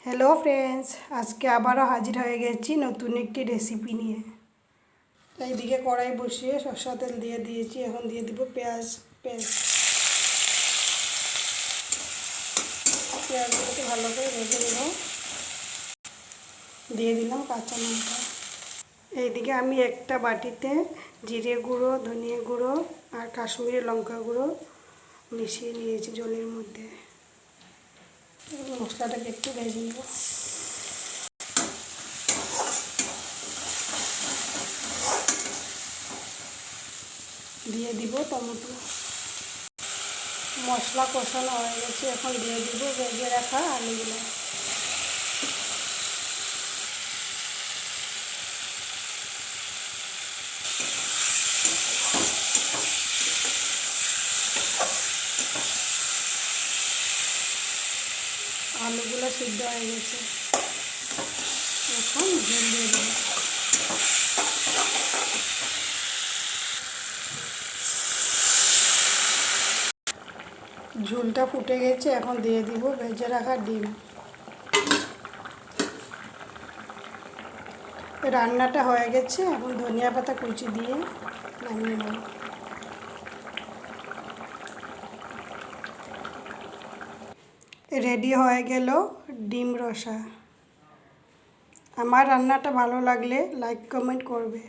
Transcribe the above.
Hello friends, আজকে আবারও হাজির হয়ে গেছি নতুন একটি রেসিপি নিয়ে। এইদিকে কড়াই বসিয়ে সরষের তেল দিয়ে দিয়েছি। এখন দিয়ে দিব পেঁয়াজ পেস্ট। পেঁয়াজগুলোকে ভালো করে ভেজে নেব। দিয়ে দিলাম কাঁচা লঙ্কা। এইদিকে আমি একটা বাটিতে জিরে গুঁড়ো, ধনিয়া গুঁড়ো আর কাশ্মীরি লঙ্কা গুঁড়ো মিশিয়ে নিয়েছি জলের মধ্যে। মশলাটাকে একটু ভেজে নেব। দিয়ে দিব টমেটো। মশলা কষানো হয়ে গেছে, এখন দিয়ে দিব ভেজে রাখা আলুগুলো। আলুগুলো সিদ্ধ হয়ে গেছে, এখন ঝোল দিয়ে দেব। ঝোলটা ফুটে গেছে, এখন দিয়ে দিব ভেজে রাখা ডিম। রান্নাটা হয়ে গেছে, এখন ধনিয়া পাতা কুচি দিয়ে নামিয়ে নেব। রেডি হয়ে গেল ডিম রসা। আমার রান্নাটা ভালো লাগলে লাইক কমেন্ট করবে।